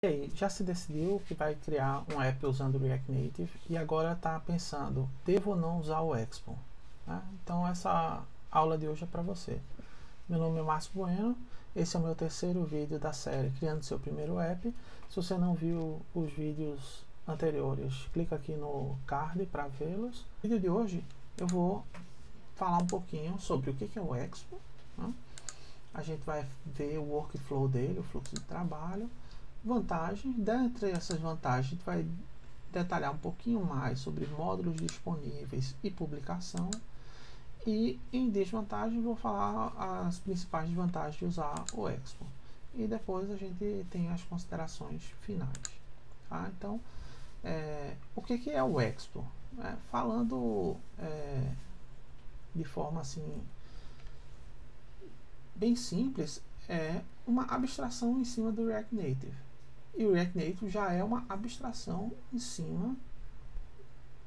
E aí, já se decidiu que vai criar um app usando o React Native e agora está pensando, devo ou não usar o Expo? Né? Então essa aula de hoje é para você. Meu nome é Márcio Bueno, esse é o meu terceiro vídeo da série Criando Seu Primeiro App. Se você não viu os vídeos anteriores, clica aqui no card para vê-los. No vídeo de hoje eu vou falar um pouquinho sobre o que é o Expo, né? A gente vai ver o workflow dele, o fluxo de trabalho, vantagens. Dentre essas vantagens, a gente vai detalhar um pouquinho mais sobre módulos disponíveis e publicação. E em desvantagem, vou falar as principais desvantagens de usar o Expo. E depois a gente tem as considerações finais. Tá? Então, o que é o Expo? Falando de forma assim bem simples, é uma abstração em cima do React Native. E o React Native já é uma abstração em cima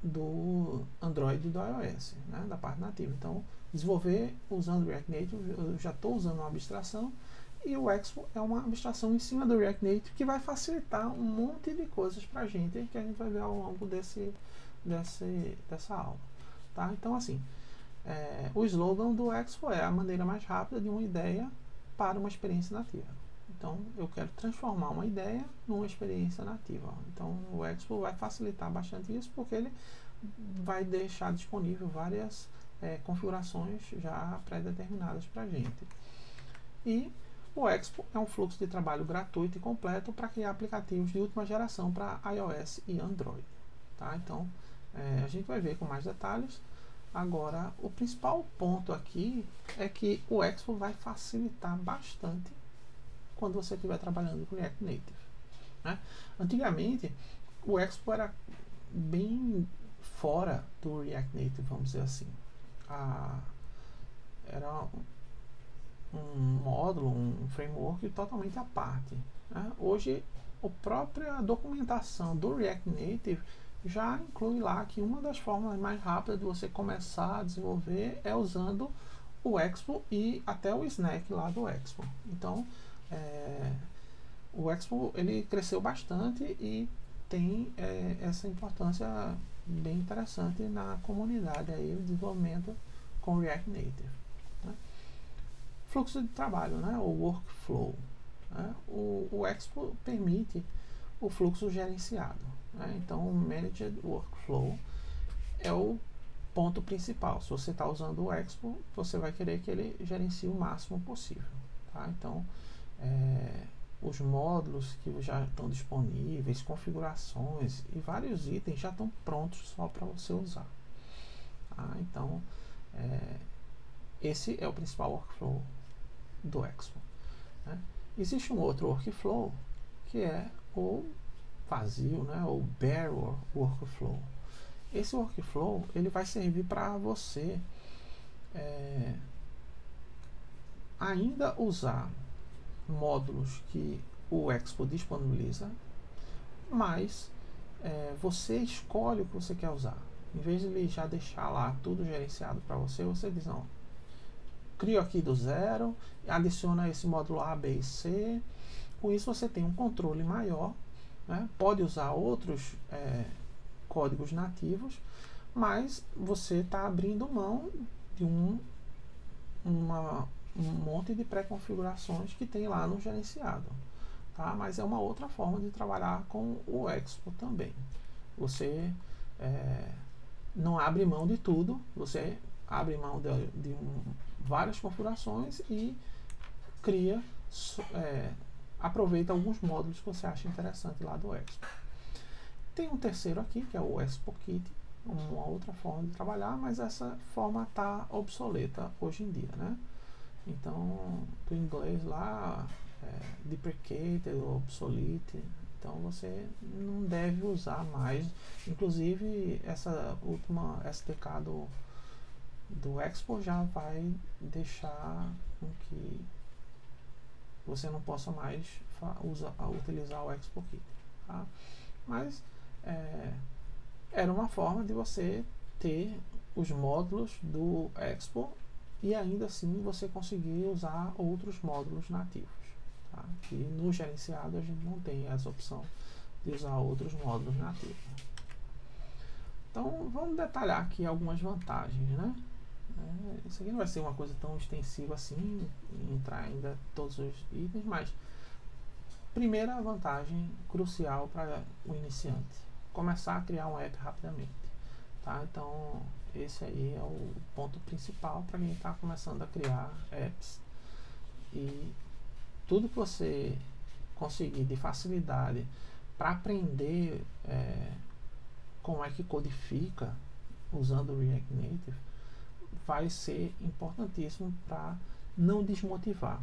do Android e do iOS, né, da parte nativa. Então, desenvolver usando o React Native, eu já estou usando uma abstração, e o Expo é uma abstração em cima do React Native que vai facilitar um monte de coisas para a gente, que a gente vai ver ao longo dessa aula. Tá? Então, assim, o slogan do Expo é a maneira mais rápida de uma ideia para uma experiência nativa. Então, eu quero transformar uma ideia numa experiência nativa. Então, o Expo vai facilitar bastante isso, porque ele vai deixar disponível várias configurações já pré-determinadas para a gente. E o Expo é um fluxo de trabalho gratuito e completo para criar aplicativos de última geração para iOS e Android. Tá? Então, a gente vai ver com mais detalhes. Agora, o principal ponto aqui é que o Expo vai facilitar bastante quando você estiver trabalhando com React Native. Né? Antigamente, o Expo era bem fora do React Native, vamos dizer assim. Era um módulo, um framework totalmente à parte. Né? Hoje, a própria documentação do React Native já inclui lá que uma das formas mais rápidas de você começar a desenvolver é usando o Expo e até o Snack lá do Expo. Então, o Expo ele cresceu bastante e tem essa importância bem interessante na comunidade aí, o desenvolvimento com React Native. Né? Fluxo de trabalho, né? O workflow. Né? O Expo permite o fluxo gerenciado. Né? Então, o Managed Workflow é o ponto principal. Se você está usando o Expo, você vai querer que ele gerencie o máximo possível. Tá? Então, os módulos que já estão disponíveis, configurações e vários itens já estão prontos só para você usar. Tá? Então, esse é o principal workflow do Expo. Né? Existe um outro workflow que é o vazio, né? O bare workflow. Esse workflow ele vai servir para você ainda usar módulos que o Expo disponibiliza, mas você escolhe o que você quer usar. Em vez de ele já deixar lá tudo gerenciado para você, você diz, não, crio aqui do zero, adiciona esse módulo A, B e C. Com isso você tem um controle maior, né? Pode usar outros códigos nativos, mas você está abrindo mão de um monte de pré-configurações que tem lá no gerenciado. Tá? Mas é uma outra forma de trabalhar com o Expo também. Você não abre mão de tudo, você abre mão de várias configurações e cria, aproveita alguns módulos que você acha interessante lá do Expo. Tem um terceiro aqui, que é o Expo Kit, uma outra forma de trabalhar, mas essa forma está obsoleta hoje em dia, né? Então, do inglês lá, deprecated, obsolete, então você não deve usar mais. Inclusive, essa última SDK do Expo já vai deixar com que você não possa mais utilizar o Expo Kit. Tá? Mas era uma forma de você ter os módulos do Expo e ainda assim você conseguir usar outros módulos nativos. tá? E no gerenciado a gente não tem essa opção de usar outros módulos nativos. Então vamos detalhar aqui algumas vantagens, né? Isso aqui não vai ser uma coisa tão extensiva assim, entrar ainda todos os itens, mas primeira vantagem crucial para o iniciante: começar a criar um app rapidamente, tá? Então esse aí é o ponto principal para quem está começando a criar apps. E tudo que você conseguir de facilidade para aprender como é que codifica usando o React Native vai ser importantíssimo para não desmotivar.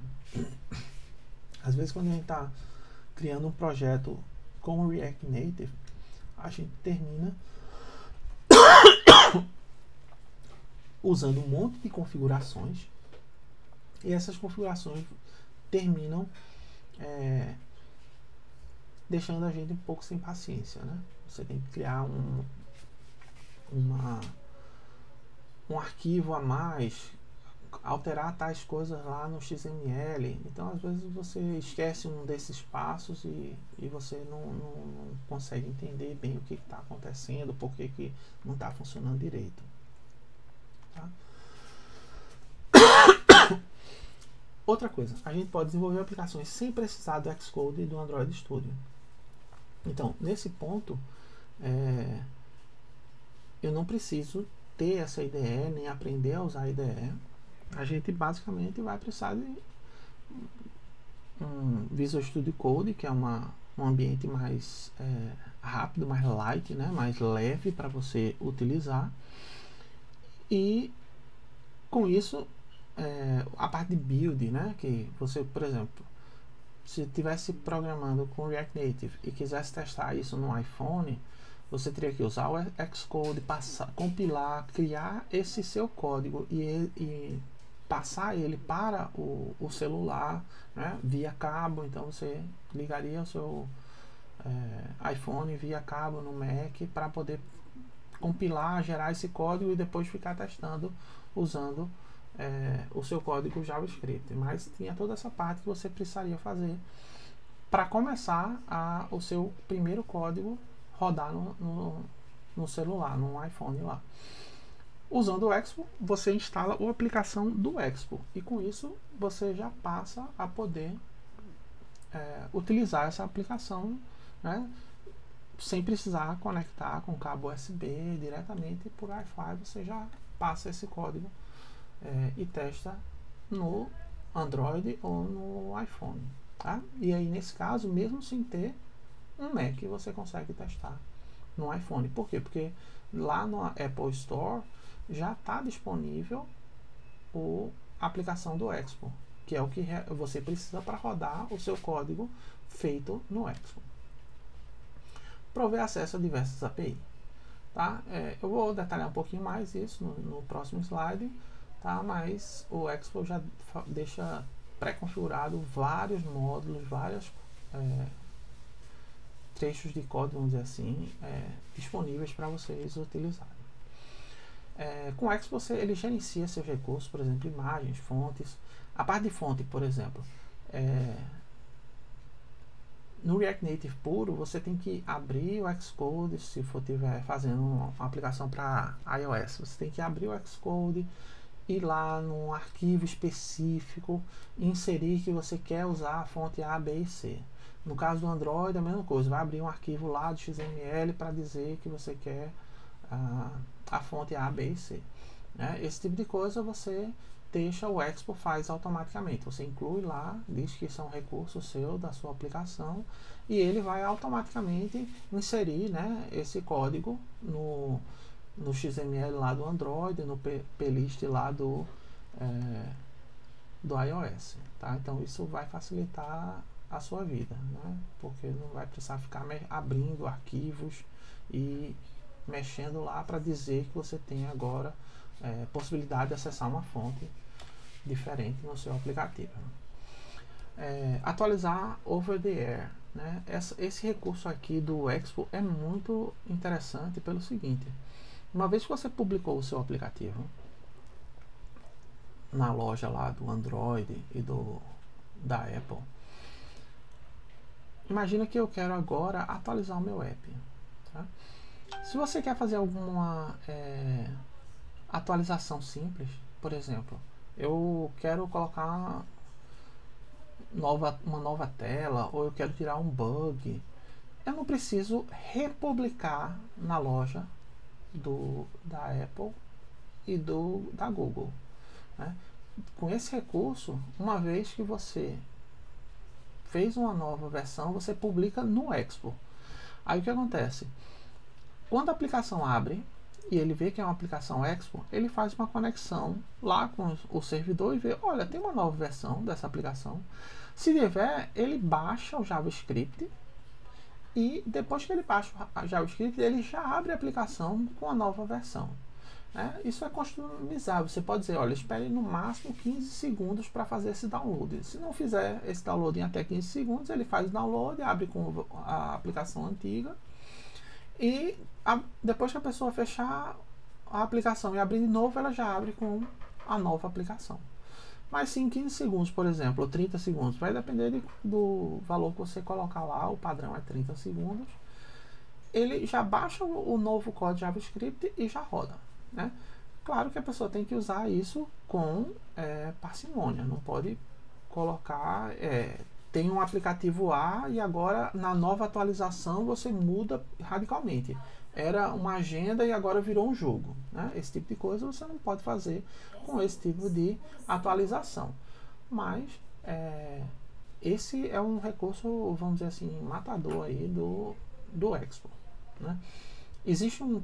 Às vezes quando a gente está criando um projeto com o React Native, a gente termina usando um monte de configurações, e essas configurações terminam deixando a gente um pouco sem paciência, né? Você tem que criar um arquivo a mais, alterar tais coisas lá no XML. Então às vezes você esquece um desses passos e você não consegue entender bem o que está acontecendo, por que não está funcionando direito, tá? Outra coisa, a gente pode desenvolver aplicações sem precisar do Xcode e do Android Studio. Então, nesse ponto, eu não preciso ter essa IDE, nem aprender a usar a IDE. A gente basicamente vai precisar de um Visual Studio Code, que é um ambiente mais rápido, mais light, né, mais leve para você utilizar. E com isso, a parte de build, né, que você, por exemplo, se estivesse programando com React Native e quisesse testar isso no iPhone, você teria que usar o Xcode, compilar, criar esse seu código e passar ele para o celular, né, via cabo. Então você ligaria o seu iPhone via cabo no Mac para poder compilar, gerar esse código e depois ficar testando usando o seu código JavaScript. Mas tinha toda essa parte que você precisaria fazer para começar o seu primeiro código rodar no celular, no iPhone lá. Usando o Expo, você instala a aplicação do Expo e com isso você já passa a poder utilizar essa aplicação, né, sem precisar conectar com cabo USB diretamente por Wi-Fi. Você já passa esse código e testa no Android ou no iPhone, tá? E aí nesse caso, mesmo sem ter um Mac, você consegue testar no iPhone. Por quê? Porque lá no Apple Store já está disponível a aplicação do Expo, que é o que você precisa para rodar o seu código feito no Expo. Prover acesso a diversas API, tá? Eu vou detalhar um pouquinho mais isso no próximo slide, tá? Mas o Expo já deixa pré-configurado vários módulos, vários trechos de código, vamos dizer assim, disponíveis para vocês utilizarem. Com o Expo ele gerencia seus recursos, por exemplo, imagens, fontes. A parte de fonte, por exemplo, no React Native puro, você tem que abrir o Xcode. Se for tiver fazendo uma aplicação para iOS, você tem que abrir o Xcode, ir lá num arquivo específico, inserir que você quer usar a fonte A, B e C. No caso do Android, a mesma coisa, vai abrir um arquivo lá do XML para dizer que você quer a fonte A, B e C, né? Esse tipo de coisa você deixa o Expo faz automaticamente. Você inclui lá, diz que são recursos seu da sua aplicação e ele vai automaticamente inserir, né, esse código no XML lá do Android, no plist lá do iOS, tá? Então isso vai facilitar a sua vida, né? Porque não vai precisar ficar abrindo arquivos e mexendo lá para dizer que você tem agora possibilidade de acessar uma fonte diferente no seu aplicativo. Atualizar over the air, né? Esse recurso aqui do Expo é muito interessante pelo seguinte: uma vez que você publicou o seu aplicativo na loja lá do Android e da Apple, imagina que eu quero agora atualizar o meu app. Tá? Se você quer fazer alguma atualização simples, por exemplo, eu quero colocar uma nova tela, ou eu quero tirar um bug, eu não preciso republicar na loja da Apple e da Google. Né? Com esse recurso, uma vez que você fez uma nova versão, você publica no Expo. Aí o que acontece? Quando a aplicação abre e ele vê que é uma aplicação Expo, ele faz uma conexão lá com o servidor e vê, olha, tem uma nova versão dessa aplicação. Se tiver, ele baixa o JavaScript e depois que ele baixa o JavaScript, ele já abre a aplicação com a nova versão. Isso é customizável. Você pode dizer, olha, espere no máximo 15 segundos para fazer esse download. Se não fizer esse download em até 15 segundos, ele faz o download, abre com a aplicação antiga e depois que a pessoa fechar a aplicação e abrir de novo, ela já abre com a nova aplicação. Mas se em 15 segundos, por exemplo, ou 30 segundos, vai depender do valor que você colocar lá, o padrão é 30 segundos, ele já baixa o novo código JavaScript e já roda. Né? Claro que a pessoa tem que usar isso com parcimônia, não pode colocar, tem um aplicativo A e agora na nova atualização você muda radicalmente. Era uma agenda e agora virou um jogo. Né? Esse tipo de coisa você não pode fazer com esse tipo de atualização. Mas esse é um recurso, vamos dizer assim, matador aí do Expo. Né? Existe um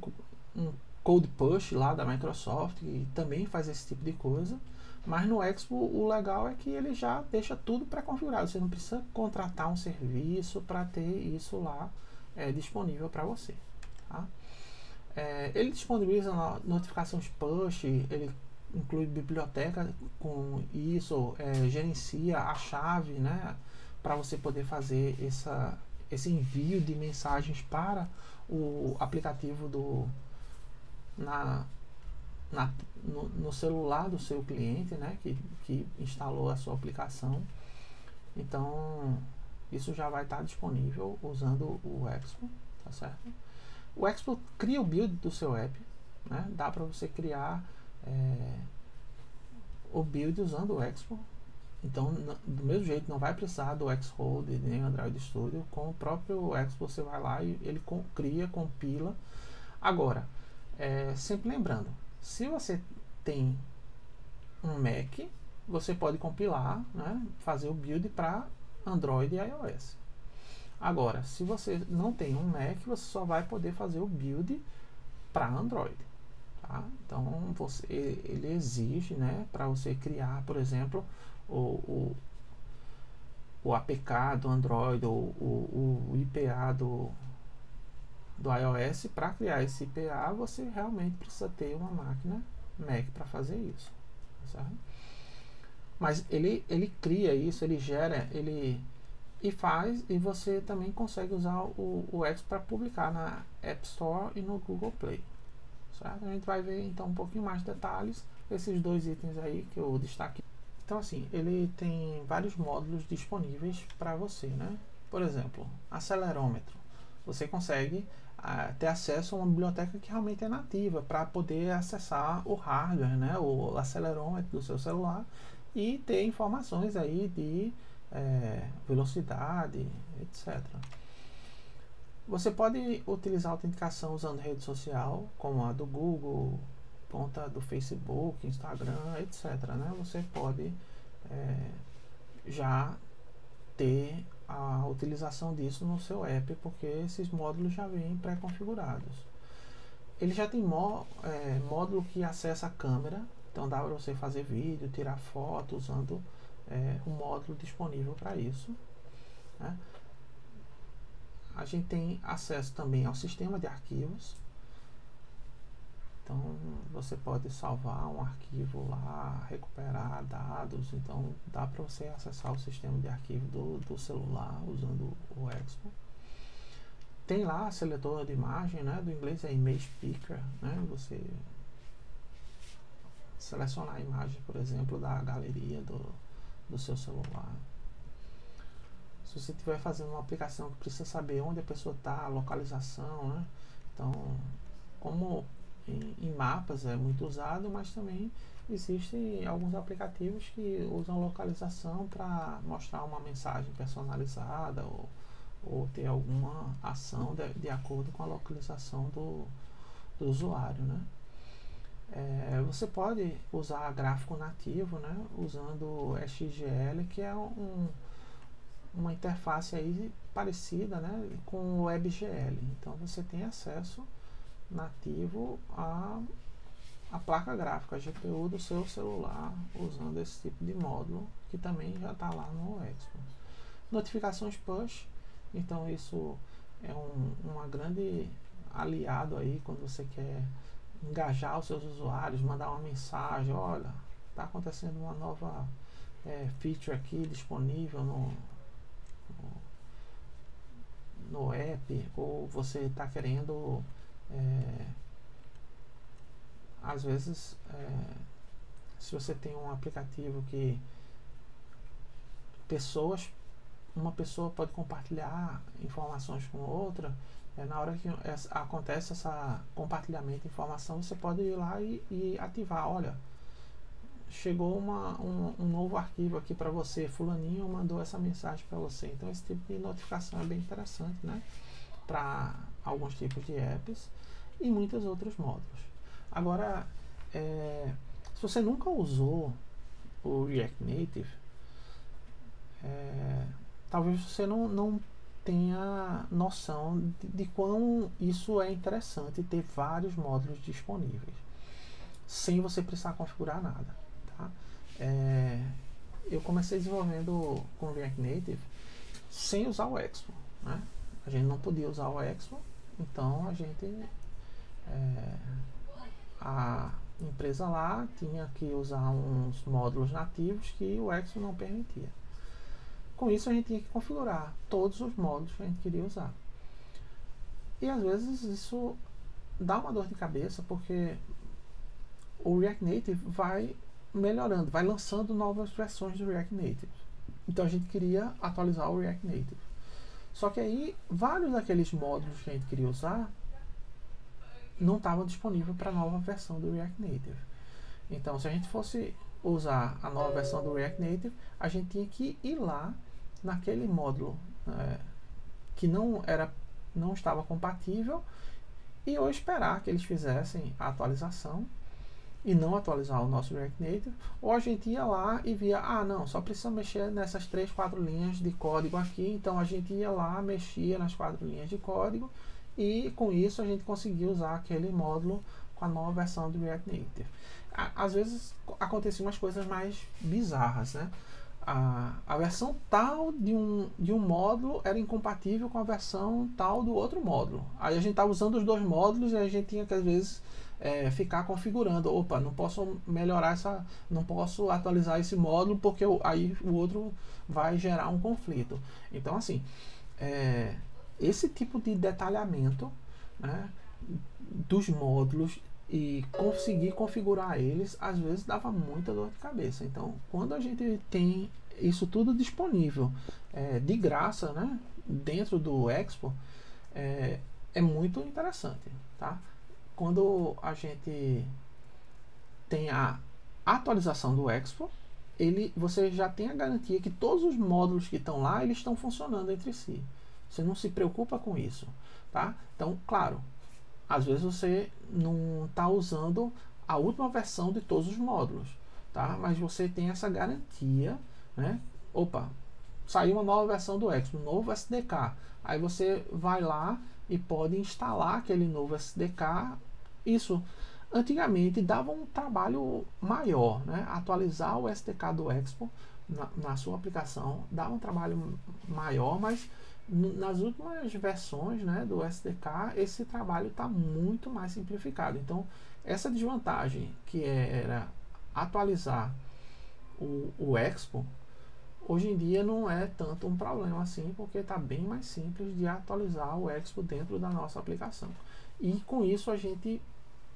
Code Push lá da Microsoft que também faz esse tipo de coisa, mas no Expo o legal é que ele já deixa tudo pré-configurado, você não precisa contratar um serviço para ter isso lá disponível para você. Tá? Ele disponibiliza notificações push, ele inclui biblioteca com isso, gerencia a chave, né, para você poder fazer esse envio de mensagens para o aplicativo no celular do seu cliente, né, que instalou a sua aplicação. Então isso já vai estar disponível usando o Expo, tá certo? O Expo cria o build do seu app, né? Dá para você criar o build usando o Expo. Então, do mesmo jeito, não vai precisar do Xcode nem Android Studio. Com o próprio Expo você vai lá e ele cria, compila. Agora, sempre lembrando, se você tem um Mac, você pode compilar, né, fazer o build para Android e iOS. Agora, se você não tem um Mac, você só vai poder fazer o build para Android. Tá? Então, ele exige, né, para você criar, por exemplo, o APK do Android ou o IPA do iOS. Para criar esse IPA, você realmente precisa ter uma máquina Mac para fazer isso. Certo? Mas ele cria isso, ele gera, e faz, e você também consegue usar o Expo para publicar na App Store e no Google Play. Certo? A gente vai ver então um pouquinho mais de detalhes, esses dois itens aí que eu destaquei. Então assim, ele tem vários módulos disponíveis para você, né? Por exemplo, acelerômetro. Você consegue ter acesso a uma biblioteca que realmente é nativa para poder acessar o hardware, né? O acelerômetro do seu celular e ter informações aí de velocidade, etc. Você pode utilizar a autenticação usando rede social, como a do Google, conta do Facebook, Instagram, etc. Né? Você pode já ter a utilização disso no seu app, porque esses módulos já vêm pré-configurados. Ele já tem módulo que acessa a câmera, então dá para você fazer vídeo, tirar foto usando um módulo disponível para isso. Né? A gente tem acesso também ao sistema de arquivos. Então você pode salvar um arquivo lá, recuperar dados. Então dá para você acessar o sistema de arquivo do celular usando o Expo. Tem lá a seletora de imagem, né? Do inglês é Image Picker, né? Você selecionar a imagem, por exemplo, da galeria do seu celular. Se você estiver fazendo uma aplicação que precisa saber onde a pessoa está, a localização, né? Então, como em mapas é muito usado, mas também existem alguns aplicativos que usam localização para mostrar uma mensagem personalizada ou ter alguma ação de acordo com a localização do usuário, né? Você pode usar gráfico nativo, né, usando o XGL, que é uma interface aí parecida, né, com o WebGL. Então você tem acesso nativo à placa gráfica, a GPU do seu celular, usando esse tipo de módulo, que também já está lá no Expo. Notificações push, então isso é uma grande aliado aí quando você quer engajar os seus usuários, mandar uma mensagem, olha, está acontecendo uma nova feature aqui disponível no app, ou você está querendo às vezes se você tem um aplicativo que uma pessoa pode compartilhar informações com outra, na hora que acontece esse compartilhamento de informação, você pode ir lá e ativar, olha, chegou um novo arquivo aqui para você, fulaninho mandou essa mensagem para você. Então esse tipo de notificação é bem interessante, né, para alguns tipos de apps e muitos outros módulos. Agora, se você nunca usou o React Native, talvez você não tenha noção de quão isso é interessante, ter vários módulos disponíveis sem você precisar configurar nada, tá? Eu comecei desenvolvendo com o React Native sem usar o Expo, né? A gente não podia usar o Expo, então a empresa lá tinha que usar uns módulos nativos que o Expo não permitia. Com isso a gente tinha que configurar todos os módulos que a gente queria usar. E às vezes isso dá uma dor de cabeça, porque o React Native vai melhorando, vai lançando novas versões do React Native. Então a gente queria atualizar o React Native. Só que aí vários daqueles módulos que a gente queria usar não estavam disponíveis para a nova versão do React Native. Então se a gente fosse usar a nova versão do React Native, a gente tinha que ir lá naquele módulo que não estava compatível e ou esperar que eles fizessem a atualização e não atualizar o nosso React Native, ou a gente ia lá e via, não, só precisa mexer nessas 3, 4 linhas de código aqui, então a gente ia lá, mexia nas 4 linhas de código e com isso a gente conseguia usar aquele módulo com a nova versão do React Native. Às vezes aconteciam umas coisas mais bizarras, né? A versão tal de um módulo era incompatível com a versão tal do outro módulo. Aí a gente estava usando os dois módulos e a gente tinha que às vezes ficar configurando. Opa, não posso melhorar não posso atualizar esse módulo porque aí o outro vai gerar um conflito. Então assim, esse tipo de detalhamento, né, dos módulos e conseguir configurar eles, às vezes dava muita dor de cabeça. Então, quando a gente tem isso tudo disponível de graça, né, dentro do Expo, é muito interessante, tá? Quando a gente tem a atualização do Expo, você já tem a garantia que todos os módulos que estão lá, eles estão funcionando entre si. Você não se preocupa com isso, tá? Então, claro, às vezes você não está usando a última versão de todos os módulos, tá? Mas você tem essa garantia, né? Opa, saiu uma nova versão do Expo, um novo SDK. Aí você vai lá e pode instalar aquele novo SDK. Isso antigamente dava um trabalho maior, né? Atualizar o SDK do Expo na sua aplicação dava um trabalho maior, mas nas últimas versões, né, do SDK, esse trabalho está muito mais simplificado. Então, essa desvantagem que era atualizar o Expo, hoje em dia não é tanto um problema assim, porque está bem mais simples de atualizar o Expo dentro da nossa aplicação. E com isso a gente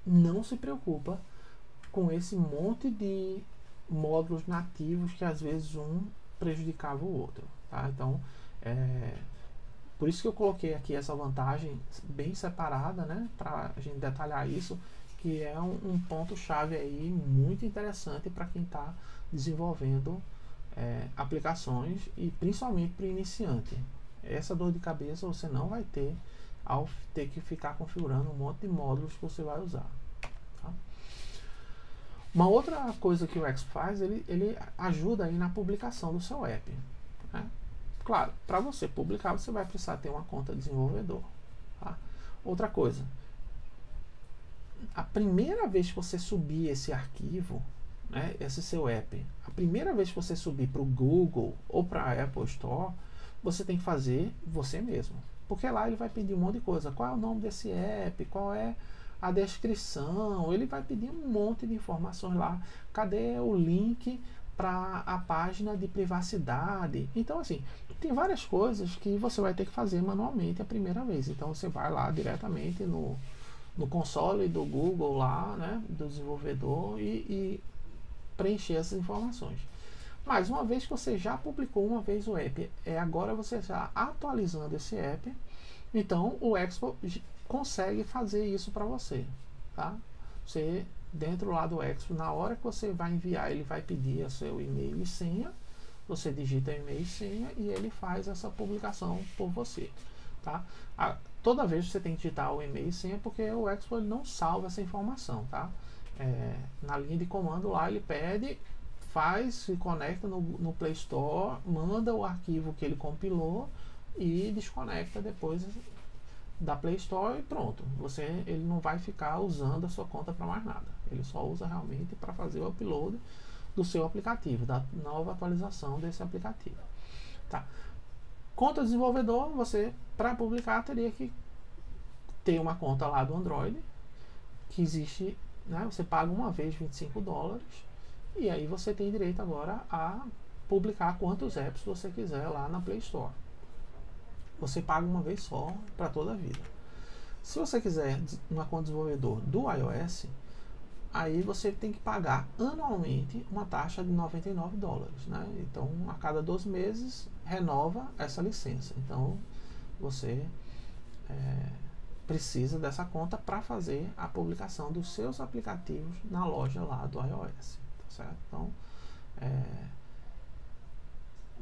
não se preocupa com esse monte de módulos nativos que às vezes um prejudicava o outro, tá? Então, Por isso que eu coloquei aqui essa vantagem bem separada, né, para a gente detalhar isso, que é um ponto-chave aí muito interessante para quem está desenvolvendo aplicações e principalmente para o iniciante. Essa dor de cabeça você não vai ter ao ter que ficar configurando um monte de módulos que você vai usar. Tá? Uma outra coisa que o Expo faz, ele ajuda aí na publicação do seu app. Né? Claro, para você publicar, você vai precisar ter uma conta de desenvolvedor. Tá? Outra coisa, a primeira vez que você subir esse arquivo, né, esse seu app, a primeira vez que você subir para o Google ou para a Apple Store, você tem que fazer você mesmo. Porque lá ele vai pedir um monte de coisa. Qual é o nome desse app? Qual é a descrição? Ele vai pedir um monte de informações lá. Cadê o link para a página de privacidade? Então, assim, tem várias coisas que você vai ter que fazer manualmente a primeira vez. Então, você vai lá diretamente no console do Google lá, né, do desenvolvedor e preencher essas informações. Mas uma vez que você já publicou uma vez o app, agora você está atualizando esse app, então o Expo consegue fazer isso para você, tá? Você dentro lá do Expo, na hora que você vai enviar, ele vai pedir o seu e-mail e senha, você digita e-mail e senha e ele faz essa publicação por você, tá? Toda vez você tem que digitar o e-mail e senha, porque o Expo ele não salva essa informação, tá? Na linha de comando lá ele pede, se conecta no Play Store, manda o arquivo que ele compilou e desconecta depois da Play Store e pronto. Ele não vai ficar usando a sua conta para mais nada. Ele só usa realmente para fazer o upload do seu aplicativo, da nova atualização desse aplicativo. Tá. Conta desenvolvedor, você para publicar teria que ter uma conta lá do Android, que existe, né, você paga uma vez $25 e aí você tem direito agora a publicar quantos apps você quiser lá na Play Store. Você paga uma vez só para toda a vida. Se você quiser uma conta de desenvolvedor do iOS, aí você tem que pagar anualmente uma taxa de $99, né? Então, a cada 12 meses renova essa licença. Então, você precisa dessa conta para fazer a publicação dos seus aplicativos na loja lá do iOS. Tá certo? Então,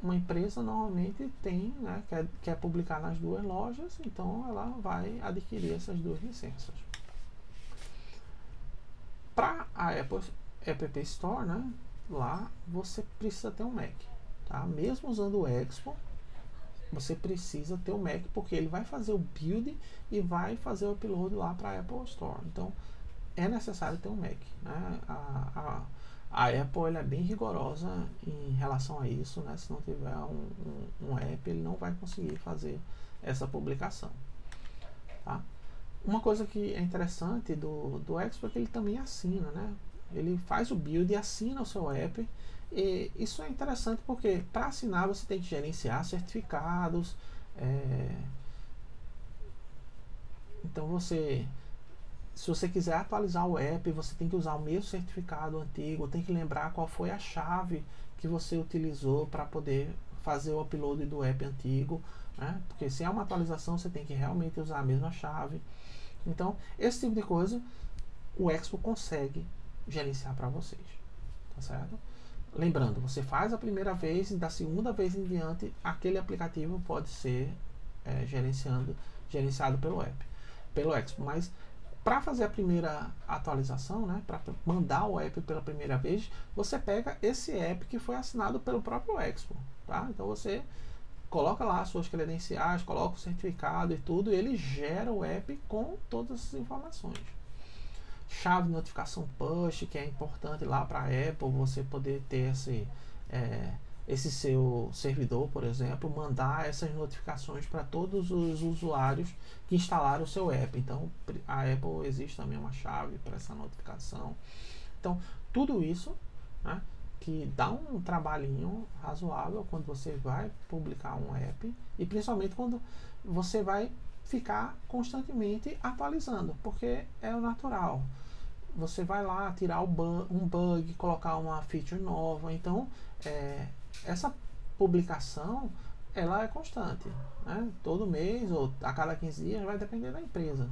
uma empresa normalmente tem, né, quer publicar nas duas lojas, então ela vai adquirir essas duas licenças. Para a Apple App Store, né, lá você precisa ter um Mac, tá? Mesmo usando o Expo, você precisa ter um Mac, porque ele vai fazer o build e vai fazer o upload lá para a Apple Store. Então é necessário ter um Mac, né? A Apple ela é bem rigorosa em relação a isso, né? Se não tiver um app, ele não vai conseguir fazer essa publicação. Tá? Uma coisa que é interessante do Expo é que ele também assina, né? Ele faz o build e assina o seu app. E isso é interessante porque para assinar você tem que gerenciar certificados. Então se você quiser atualizar o app, você tem que usar o mesmo certificado antigo, tem que lembrar qual foi a chave que você utilizou para poder fazer o upload do app antigo, né? Porque se é uma atualização, você tem que realmente usar a mesma chave. Então, esse tipo de coisa, o Expo consegue gerenciar para vocês, tá certo? Lembrando, você faz a primeira vez e da segunda vez em diante, aquele aplicativo pode ser gerenciado pelo Expo, mas para fazer a primeira atualização, né, para mandar o app pela primeira vez, você pega esse app que foi assinado pelo próprio Expo, tá? Então você coloca lá as suas credenciais, coloca o certificado e tudo, e ele gera o app com todas as informações. Chave de notificação push, que é importante lá para a Apple, você poder ter esse seu servidor, por exemplo, mandar essas notificações para todos os usuários que instalaram o seu app. Então, a Apple existe também uma chave para essa notificação. Então, tudo isso, né, que dá um trabalhinho razoável quando você vai publicar um app e principalmente quando você vai ficar constantemente atualizando, porque é o natural. Você vai lá tirar um bug, colocar uma feature nova. Então, essa publicação ela é constante, né? Todo mês ou a cada 15 dias, vai depender da empresa.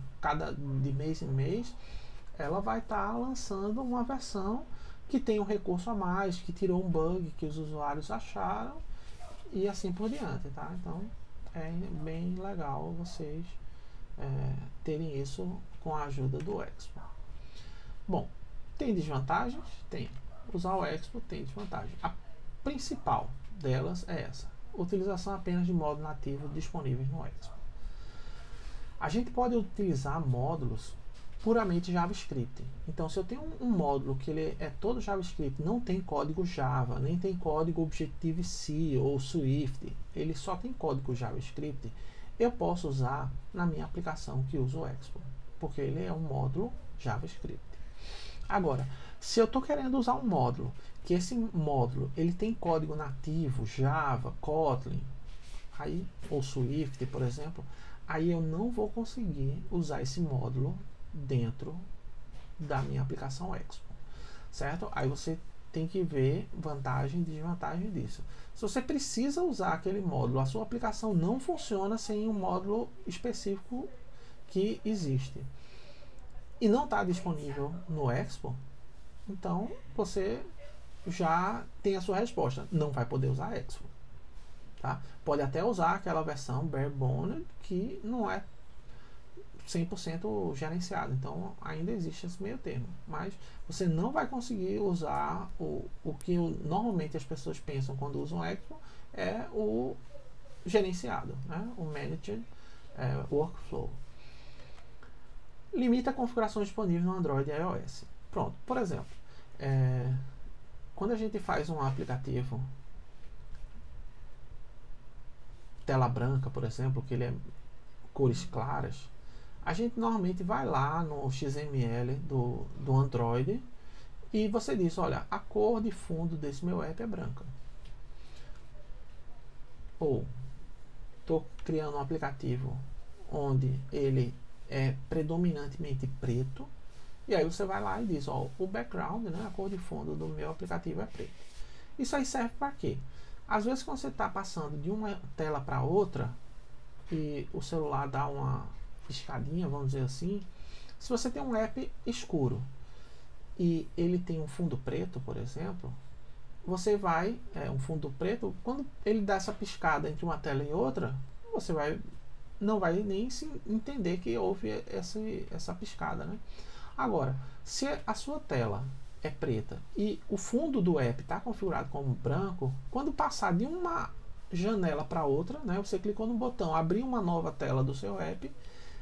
De mês em mês, ela vai estar lançando uma versão que tem um recurso a mais, que tirou um bug que os usuários acharam e assim por diante, tá? Então é bem legal vocês terem isso com a ajuda do Expo. Bom, tem desvantagens? Tem. Usar o Expo tem desvantagem. A principal delas é essa: utilização apenas de módulos nativos disponíveis no Expo. A gente pode utilizar módulos puramente JavaScript. Então, se eu tenho um módulo que ele é todo JavaScript, não tem código Java, nem tem código Objective-C ou Swift, ele só tem código JavaScript, eu posso usar na minha aplicação que usa o Expo, porque ele é um módulo JavaScript. Agora, se eu estou querendo usar um módulo, que esse módulo ele tem código nativo, Java, Kotlin, aí, ou Swift, por exemplo, aí eu não vou conseguir usar esse módulo dentro da minha aplicação Expo, certo? Aí você tem que ver vantagem e desvantagem disso. Se você precisa usar aquele módulo, a sua aplicação não funciona sem um módulo específico que existe e não está disponível no Expo, então você já tem a sua resposta, não vai poder usar Expo, tá? Pode até usar aquela versão bare bones que não é 100% gerenciado, então ainda existe esse meio termo, mas você não vai conseguir usar o que normalmente as pessoas pensam quando usam Expo, é o gerenciado, né? O Managed Workflow. Limita configurações disponíveis no Android e iOS. Pronto, por exemplo, quando a gente faz um aplicativo tela branca, por exemplo, que ele é cores claras, a gente normalmente vai lá no XML do Android e você diz, olha, a cor de fundo desse meu app é branca. Ou estou criando um aplicativo onde ele é predominantemente preto, e aí você vai lá e diz, ó, o background, né, a cor de fundo do meu aplicativo é preto. Isso aí serve para quê? Às vezes quando você está passando de uma tela para outra e o celular dá uma piscadinha, vamos dizer assim, se você tem um app escuro e ele tem um fundo preto, por exemplo, você vai, um fundo preto, quando ele dá essa piscada entre uma tela e outra, você não vai nem se entender que houve essa piscada, né? Agora, se a sua tela é preta e o fundo do app está configurado como branco, quando passar de uma janela para outra, né, você clicou no botão abrir uma nova tela do seu app,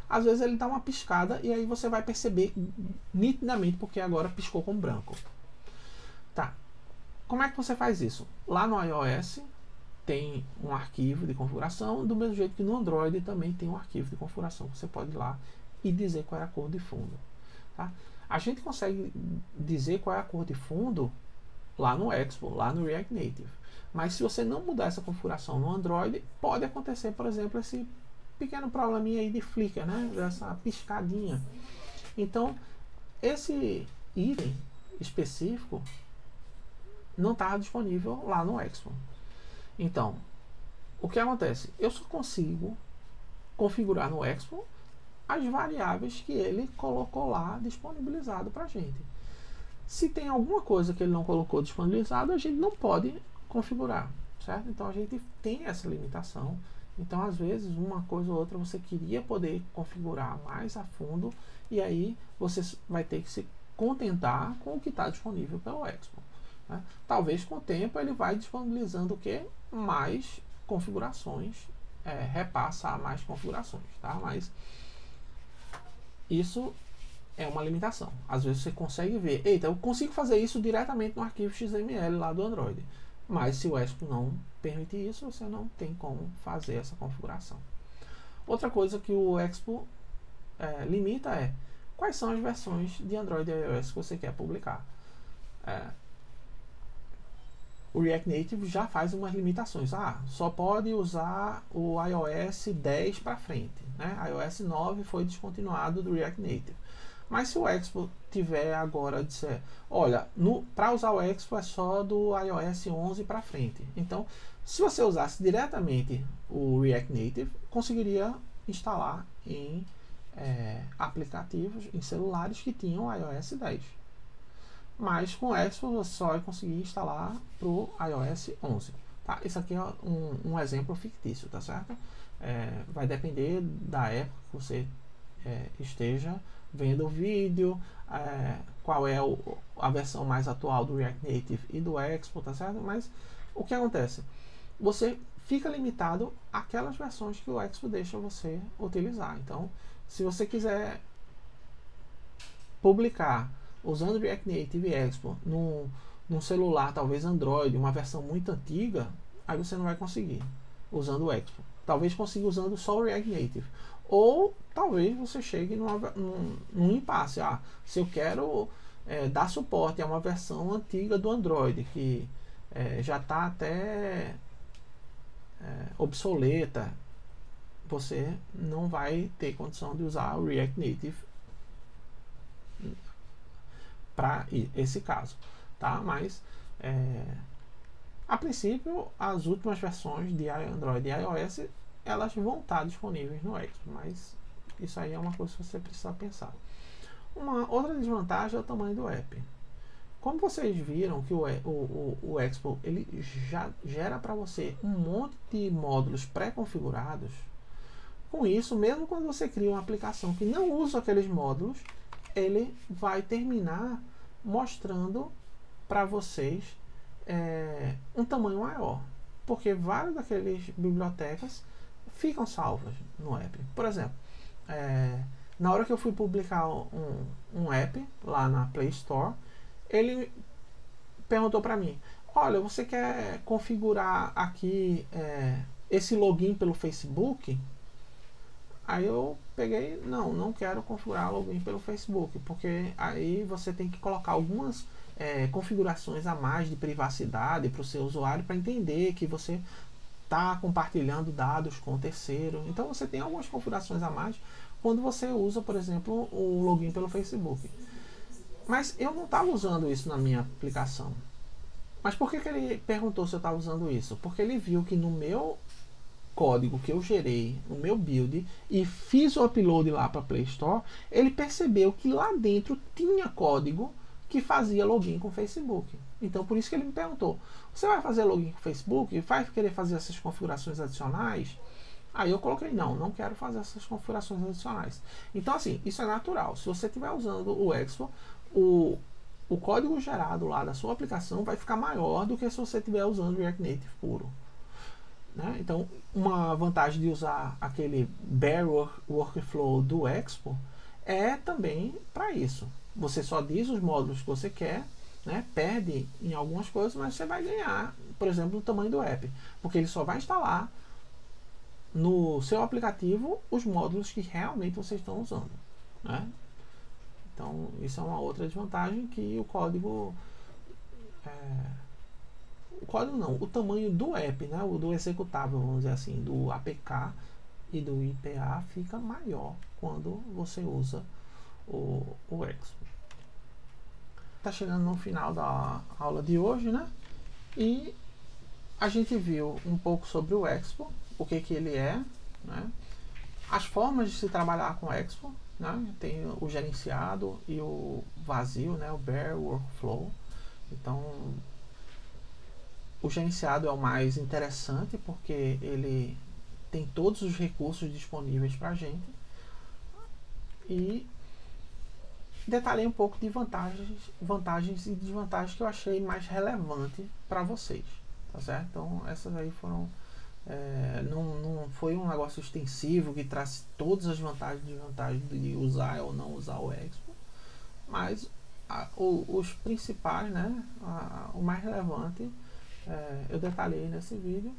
às vezes ele dá uma piscada e aí você vai perceber nitidamente porque agora piscou com branco. Tá. Como é que você faz isso? Lá no iOS tem um arquivo de configuração, do mesmo jeito que no Android também tem um arquivo de configuração. Você pode ir lá e dizer qual é a cor de fundo. Tá? A gente consegue dizer qual é a cor de fundo lá no Expo, lá no React Native. Mas se você não mudar essa configuração no Android, pode acontecer, por exemplo, esse pequeno probleminha aí de flicker, né? Essa piscadinha. Então, esse item específico não está disponível lá no Expo. Então, o que acontece? Eu só consigo configurar no Expo as variáveis que ele colocou lá disponibilizado para a gente. Se tem alguma coisa que ele não colocou disponibilizado, a gente não pode configurar, certo? Então a gente tem essa limitação. Então, às vezes, uma coisa ou outra você queria poder configurar mais a fundo e aí você vai ter que se contentar com o que está disponível pelo Expo. Né? Talvez com o tempo ele vai disponibilizando o que? Mais configurações, repassar mais configurações, tá? Mas isso é uma limitação. Às vezes você consegue ver, eita, eu consigo fazer isso diretamente no arquivo XML lá do Android. Mas se o Expo não permite isso, você não tem como fazer essa configuração. Outra coisa que o Expo limita é quais são as versões de Android e iOS que você quer publicar. O React Native já faz umas limitações. Só pode usar o iOS 10 para frente, né? iOS 9 foi descontinuado do React Native. Mas se o Expo tiver agora disser, olha, para usar o Expo é só do iOS 11 para frente. Então, Se você usasse diretamente o React Native, conseguiria instalar em aplicativos, em celulares que tinham iOS 10. Mas com Expo você só vai conseguir instalar para o iOS 11. Tá? Isso aqui é um exemplo fictício, tá certo? Vai depender da época que você esteja vendo o vídeo, qual é a versão mais atual do React Native e do Expo, tá certo? Mas o que acontece? Você fica limitado àquelas versões que o Expo deixa você utilizar. Então, se você quiser publicar usando React Native e Expo num celular, talvez Android, uma versão muito antiga, aí você não vai conseguir usando o Expo. Talvez consiga usando só o React Native. Ou talvez você chegue num impasse. Se eu quero dar suporte a uma versão antiga do Android, que já está até obsoleta, você não vai ter condição de usar o React Native para esse caso, tá? Mas a princípio as últimas versões de Android e iOS elas vão estar disponíveis no Expo, mas isso aí é uma coisa que você precisa pensar. Uma outra desvantagem é o tamanho do app. Como vocês viram que o Expo ele já gera para você um monte de módulos pré-configurados, com isso, mesmo quando você cria uma aplicação que não usa aqueles módulos, ele vai terminar mostrando para vocês um tamanho maior, porque várias daquelas bibliotecas ficam salvas no app. Por exemplo, na hora que eu fui publicar um app lá na Play Store, ele perguntou para mim: olha, você quer configurar aqui esse login pelo Facebook? Aí eu peguei, não quero configurar login pelo Facebook, porque aí você tem que colocar algumas configurações a mais de privacidade para o seu usuário, para entender que você está compartilhando dados com o terceiro. Então você tem algumas configurações a mais quando você usa, por exemplo, o login pelo Facebook. Mas eu não estava usando isso na minha aplicação. Mas por que ele perguntou se eu estava usando isso? Porque ele viu que no meu código que eu gerei, no meu build, e fiz o upload lá para a Play Store, ele percebeu que lá dentro tinha código que fazia login com o Facebook. Então por isso que ele me perguntou: você vai fazer login com o Facebook? Vai querer fazer essas configurações adicionais? Aí eu coloquei: não quero fazer essas configurações adicionais. Então assim, isso é natural. Se você estiver usando o Expo, o código gerado lá da sua aplicação vai ficar maior do que se você estiver usando o React Native puro. Né? Então, uma vantagem de usar aquele Bare Workflow do Expo é também para isso. Você só diz os módulos que você quer, né? Perde em algumas coisas, mas você vai ganhar, por exemplo, o tamanho do app, porque ele só vai instalar no seu aplicativo os módulos que realmente vocês estão usando. Né? Então, isso é uma outra desvantagem, que o código não, o tamanho do app, né, o do executável, vamos dizer assim, do APK e do IPA fica maior quando você usa o Expo. Está chegando no final da aula de hoje, né? E a gente viu um pouco sobre o Expo, o que ele é, né? As formas de se trabalhar com o Expo, né? Tem o gerenciado e o vazio, né? O Bare Workflow. Então, o gerenciado é o mais interessante porque ele tem todos os recursos disponíveis para a gente. E detalhei um pouco de vantagens e desvantagens que eu achei mais relevante para vocês, tá certo? Então essas aí foram não foi um negócio extensivo que traz todas as vantagens e desvantagens de usar ou não usar o Expo, mas os principais, né, o mais relevante eu detalhei nesse vídeo.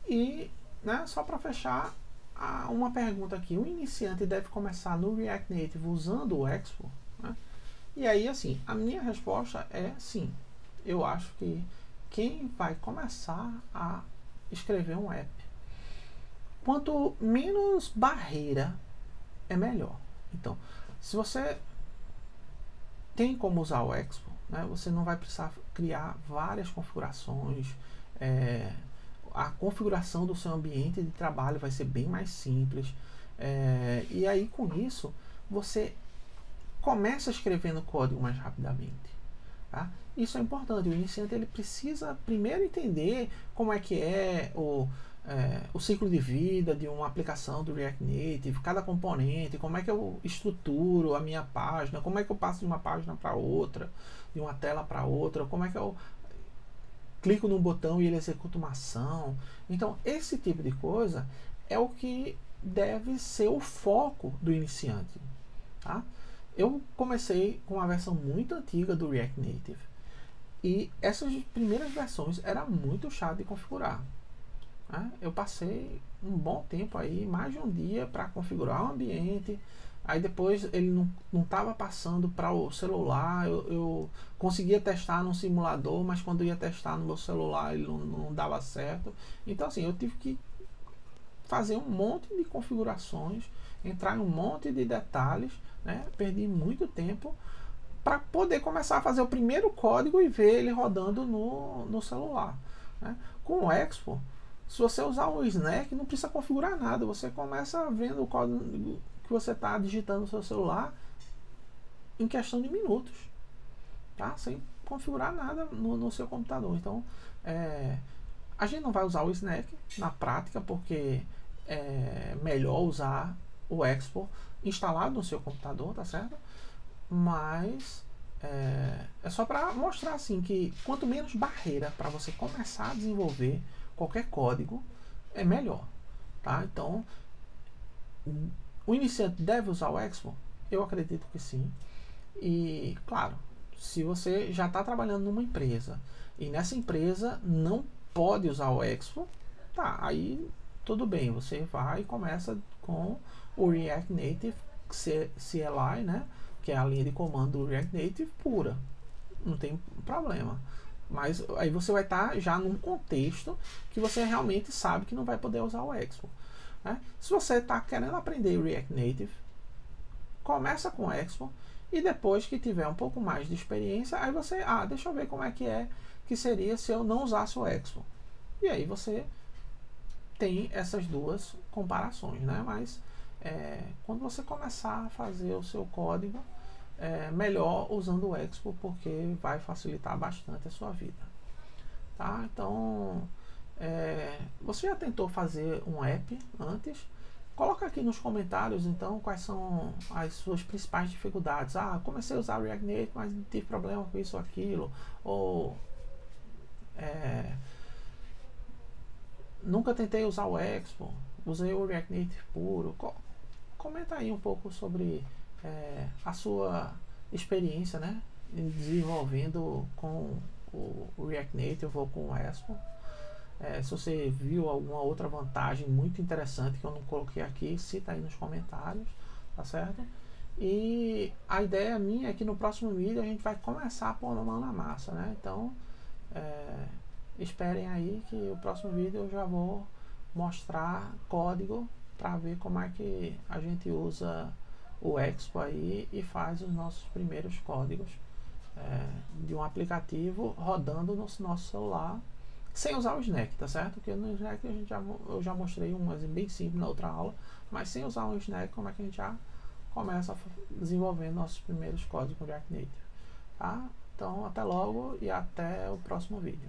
E, né, só para fechar, uma pergunta aqui: o iniciante deve começar no React Native usando o Expo? Né? E aí, assim, a minha resposta é sim. Eu acho que quem vai começar a escrever um app, quanto menos barreira, é melhor. Então, se você tem como usar o Expo, né, você não vai precisar criar várias configurações, a configuração do seu ambiente de trabalho vai ser bem mais simples. E aí com isso você começa escrevendo código mais rapidamente. Tá? Isso é importante. O iniciante ele precisa primeiro entender como é que é o ciclo de vida de uma aplicação do React Native, cada componente, como é que eu estruturo a minha página, como é que eu passo de uma página para outra, de uma tela para outra, como é que eu clico num botão e ele executa uma ação. Então, esse tipo de coisa é o que deve ser o foco do iniciante. Tá? Eu comecei com uma versão muito antiga do React Native e essas primeiras versões era muito chato de configurar. Né? Eu passei um bom tempo aí, mais de um dia, para configurar o ambiente. Aí depois ele não estava passando para o celular. Eu conseguia testar no simulador, mas quando eu ia testar no meu celular ele não dava certo. Então assim, eu tive que fazer um monte de configurações, entrar em um monte de detalhes, né? Perdi muito tempo para poder começar a fazer o primeiro código e ver ele rodando no celular. Né? Com o Expo, se você usar o Snack, não precisa configurar nada. Você começa vendo o código que você está digitando no seu celular em questão de minutos, tá? Sem configurar nada no seu computador. Então, a gente não vai usar o Snack na prática, porque é melhor usar o Expo instalado no seu computador, tá certo? Mas é só para mostrar assim que quanto menos barreira para você começar a desenvolver qualquer código, é melhor, tá? Então, o iniciante deve usar o Expo? Eu acredito que sim. E, claro, se você já está trabalhando numa empresa e nessa empresa não pode usar o Expo, tá, aí tudo bem, você vai e começa com o React Native CLI, né, que é a linha de comando do React Native pura, não tem problema. Mas aí você vai estar já num contexto que você realmente sabe que não vai poder usar o Expo. Né? Se você está querendo aprender React Native, começa com o Expo e depois que tiver um pouco mais de experiência, aí você, deixa eu ver como é que seria se eu não usasse o Expo. E aí você tem essas duas comparações, né? Mas quando você começar a fazer o seu código, melhor usando o Expo, porque vai facilitar bastante a sua vida. Tá? Então, você já tentou fazer um app antes? Coloca aqui nos comentários, então, quais são as suas principais dificuldades. Comecei a usar o React Native, mas não tive problema com isso ou aquilo. Ou, nunca tentei usar o Expo, usei o React Native puro. Comenta aí um pouco sobre a sua experiência, né, em desenvolvendo com o React Native ou com o Expo. Se você viu alguma outra vantagem muito interessante que eu não coloquei aqui, cita aí nos comentários, tá certo? E a ideia minha é que no próximo vídeo a gente vai começar a pôr a mão na massa, né? Então, esperem aí que o próximo vídeo eu já vou mostrar código para ver como é que a gente usa o Expo aí e faz os nossos primeiros códigos de um aplicativo rodando no nosso celular, sem usar o Snack, tá certo? Porque no Snack eu já mostrei um exemplo bem simples na outra aula, mas sem usar o Snack, como é que a gente já começa desenvolvendo nossos primeiros códigos com React Native. Tá? Então, até logo e até o próximo vídeo.